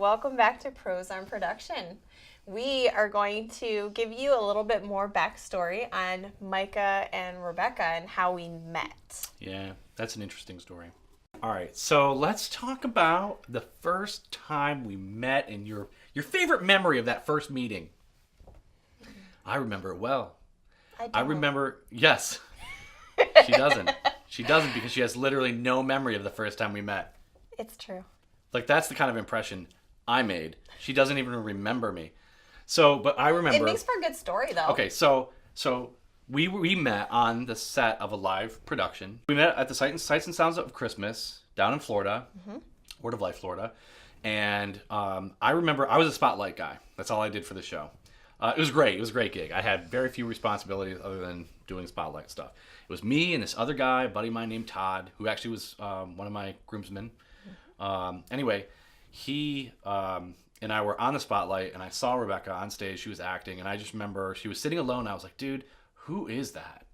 welcome back to Pros on Production. We are going to give you a little bit more backstory on Micah and Rebecca and how we met. Yeah, that's an interesting story. All right, so let's talk about the first time we met and your favorite memory of that first meeting. I remember it well. I remember, yes. She doesn't. She doesn't because she has literally no memory of the first time we met. It's true. Like, that's the kind of impression I made. She doesn't even remember me. So, but I remember... It makes for a good story, though. Okay, so we met on the set of a live production. We met at the Sights and Sounds of Christmas down in Florida, Word of Life, Florida. And I remember I was a spotlight guy. That's all I did for the show. It was great. It was a great gig. I had very few responsibilities other than doing spotlight stuff. It was me and this other guy, a buddy of mine named Todd, who actually was one of my groomsmen. Anyway, he and I were on the spotlight, and I saw Rebecca on stage. She was acting, and I just remember she was sitting alone. I was like, dude, who is that?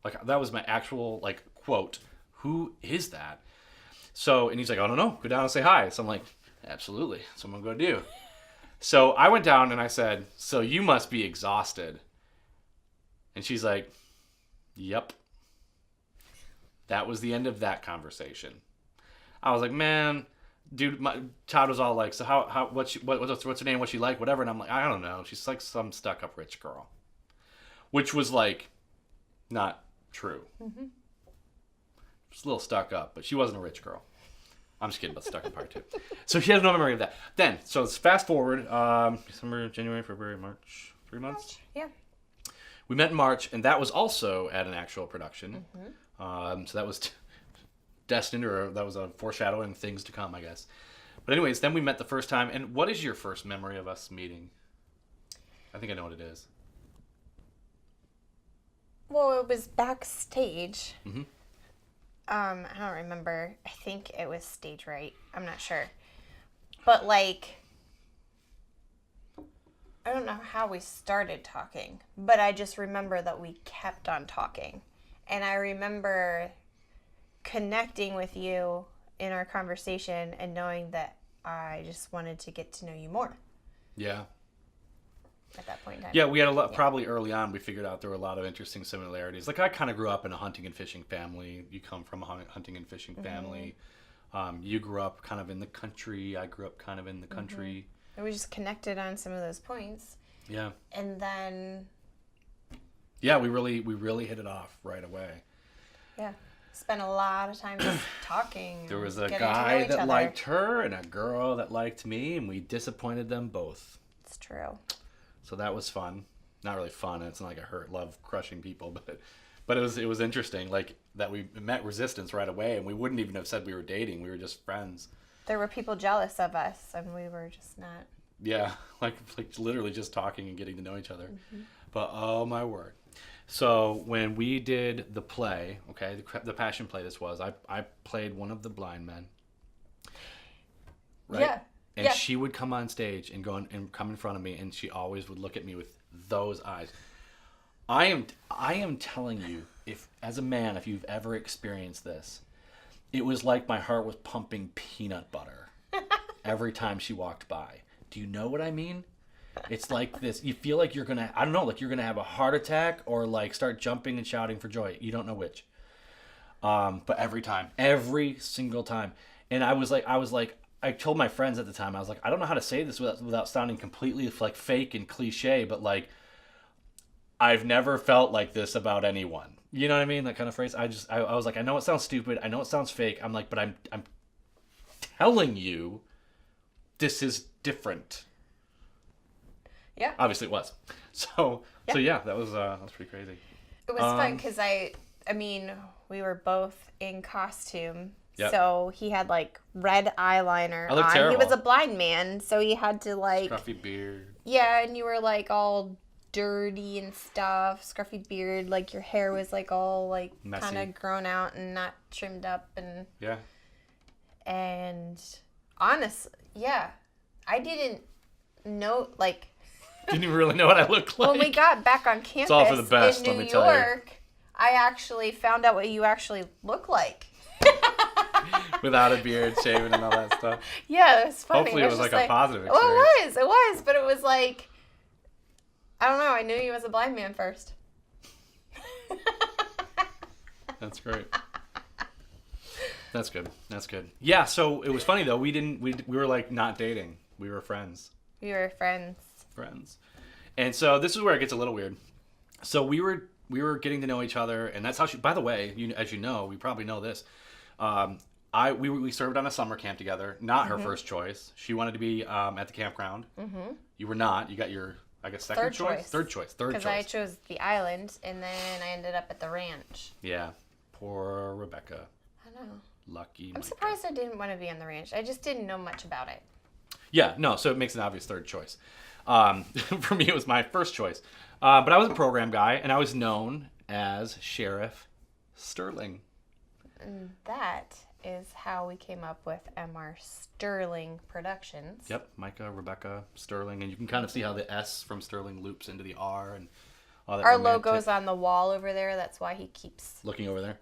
Like, that was my actual, like, quote, who is that? So, and he's like, I don't know. Go down and say hi. So I'm like, absolutely. That's what I'm going to do. So I went down and I said, so you must be exhausted. And she's like, yep. That was the end of that conversation. I was like, man, dude, Todd was all like, so what's her name? What's she like? Whatever. And I'm like, I don't know. She's like some stuck up rich girl, which was like not true. Mm-hmm. She's a little stuck up, but she wasn't a rich girl. I'm just kidding about the stuck up part too. So she has no memory of that. Then, so let's fast forward. December, January, February, March. 3 months? Yeah. We met in March, and that was also at an actual production. Mm-hmm. So that was destined, or that was a foreshadowing things to come, I guess. But anyways, then we met the first time. And what is your first memory of us meeting? I think I know what it is. Well, it was backstage. Mm-hmm. I don't remember. I think it was stage right. I'm not sure. But, like, I don't know how we started talking, but I just remember that we kept on talking. And I remember connecting with you in our conversation and knowing that I just wanted to get to know you more. Yeah. At that point in time. Yeah, we had a lot, probably early on, we figured out there were a lot of interesting similarities. Like, I kind of grew up in a hunting and fishing family. You come from a hunting and fishing family. You grew up kind of in the country. I grew up kind of in the country. And we just connected on some of those points. Yeah. And then... Yeah, we really hit it off right away. Yeah. Spent a lot of time just talking. There was a guy that liked her and a girl that liked me, and we disappointed them both. It's true. So that was fun. Not really fun. It's not like I love crushing people, but it was interesting. Like, that we met resistance right away, and we wouldn't even have said we were dating. We were just friends. There were people jealous of us, and we were just not. Yeah, like literally just talking and getting to know each other. Mm-hmm. But oh my word. So when we did the play, okay, the passion play this was, I played one of the blind men. Right? Yeah. And she would come on stage and come in front of me, and she always would look at me with those eyes. I am telling you, if as a man, if you've ever experienced this, it was like my heart was pumping peanut butter every time she walked by. Do you know what I mean? It's like this. You feel like you're gonna, I don't know, like you're gonna have a heart attack or like start jumping and shouting for joy. You don't know which. But every single time, and I was like. I told my friends at the time, I was like, I don't know how to say this without sounding completely like fake and cliche, but like, I've never felt like this about anyone. You know what I mean? That kind of phrase. I was like, I know it sounds stupid. I know it sounds fake. I'm like, but I'm telling you, this is different. Yeah. Obviously it was. So yeah, that was pretty crazy. It was fun because I mean, we were both in costume. Yep. So he had like red eyeliner I looked on. terrible. He was a blind man, so he had to like Scruffy beard. Yeah, and you were like all dirty and stuff, scruffy beard, like your hair was like all like kind of grown out and not trimmed up and yeah. And honestly, yeah, I didn't know like didn't even really know what I looked like. When we got back on campus all for the best, in New York, I actually found out what you actually look like. without a beard, shaving, and all that stuff. Yeah, it was funny. Hopefully, it was just like a positive experience. Well, it was, but it was like, I don't know. I knew he was a blind man first. That's great. That's good. That's good. Yeah. So it was funny though. We were like not dating. We were friends. We were friends. Friends. And so this is where it gets a little weird. So we were getting to know each other, and that's how she. By the way, as you know, we probably know this. We served on a summer camp together. Not her first choice. She wanted to be at the campground. Mm-hmm. You were not. You got your, I guess, second choice. Third choice. Because I chose the island, and then I ended up at the ranch. Yeah. Poor Rebecca. I know. Lucky. I'm surprised I didn't want to be on the ranch. I just didn't know much about it. Yeah. No. So it makes an obvious third choice. For me, it was my first choice. But I was a program guy, and I was known as Sheriff Sterling. And that is how we came up with MR Sterling Productions. Yep, Micah, Rebecca, Sterling, and you can kind of see how the S from Sterling loops into the R and all that. Our logo's on the wall over there. That's why he keeps looking over there.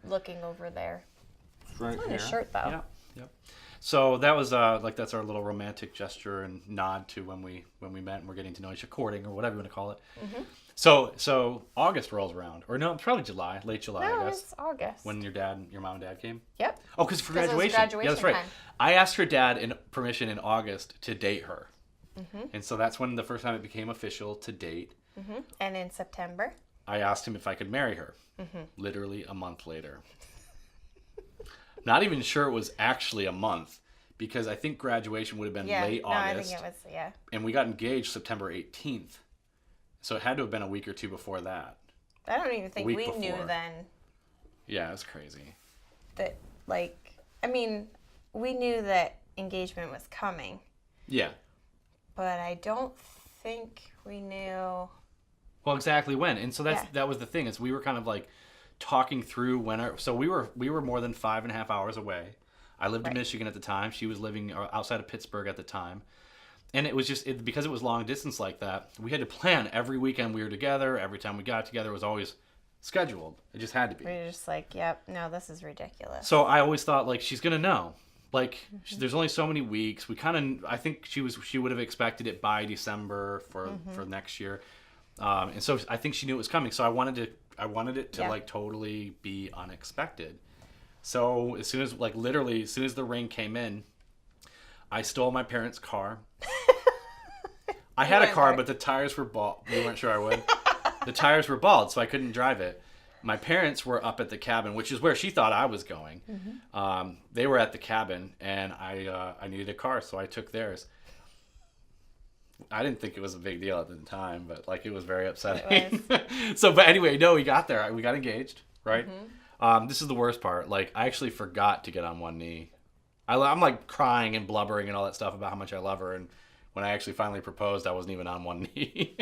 Right it's on his shirt, though. Yeah, yep. So that was that's our little romantic gesture and nod to when we met and we're getting to know each other, courting or whatever you want to call it. Mm-hmm. So August rolls around, or no, probably July, late July, no, I guess. It's August. When your mom and dad came. Yep. Oh, because for graduation. Yeah, that's right. Time. I asked her dad permission in August to date her, mm-hmm. and so that's when the first time it became official to date. Mm-hmm. And in September, I asked him if I could marry her. Mm-hmm. Literally a month later. Not even sure it was actually a month, because I think graduation would have been late August. I think it was, yeah. And we got engaged September 18th. So it had to have been a week or two before that. I don't even think we knew then. Yeah, it's crazy. That, we knew that engagement was coming. Yeah. But I don't think we knew. Well, exactly when. And so that was the thing, is we were kind of like talking through so we were more than 5.5 hours away. I lived in Michigan at the time. She was living outside of Pittsburgh at the time. And it was just, because it was long distance like that, we had to plan every weekend we were together. Every time we got together, it was always scheduled. It just had to be. We were just like, yep, no, this is ridiculous. So I always thought, like, she's going to know. Like, there's only so many weeks. I think she would have expected it by December for next year. And so I think she knew it was coming. So I wanted it to like totally be unexpected. So as soon as the ring came in, I stole my parents' car. I had a car, but the tires were bald. We weren't sure I would. The tires were bald, so I couldn't drive it. My parents were up at the cabin, which is where she thought I was going. Mm-hmm. They were at the cabin, and I needed a car, so I took theirs. I didn't think it was a big deal at the time, but it was very upsetting. But anyway, no, we got there. We got engaged, right? Mm-hmm. This is the worst part. I actually forgot to get on one knee. I'm crying and blubbering and all that stuff about how much I love her, and when I actually finally proposed, I wasn't even on one knee.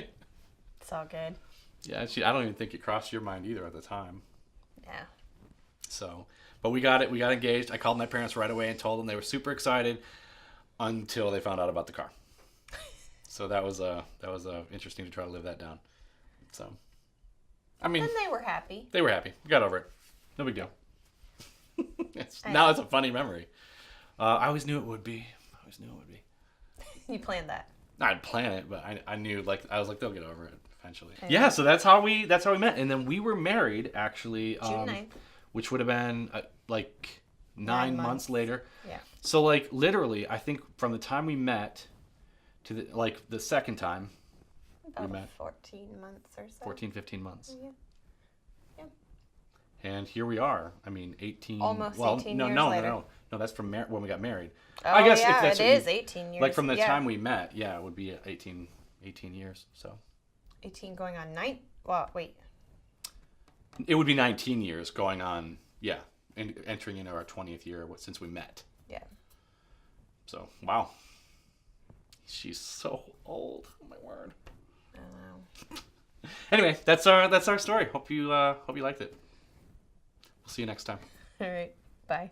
It's all good. Yeah, I don't even think it crossed your mind either at the time. Yeah. So, but we got engaged. I called my parents right away and told them. They were super excited until they found out about the car. So that was interesting to try to live that down. So, and they were happy. They were happy. We got over it. No big deal. Now it's a funny memory. I always knew it would be. You planned that. I'd plan it, but I knew, I was like, they'll get over it eventually. Yeah, so that's how we met, and then we were married actually, June 9th. Which would have been 9 months later. Yeah. So literally, I think from the time we met to the second time about we met, 14 months or so. 14, 15 months. Yeah. And here we are. 18. Almost 18 years later. No, that's from when we got married. Oh, I guess yeah, it is 18 years. From the time we met, it would be 18 years. So 18 going on 9. Well, wait. It would be 19 years going on, and entering into our 20th year since we met. Yeah. So, wow. She's so old. Oh my word. I don't know. Anyway, that's our story. Hope you liked it. We'll see you next time. All right. Bye.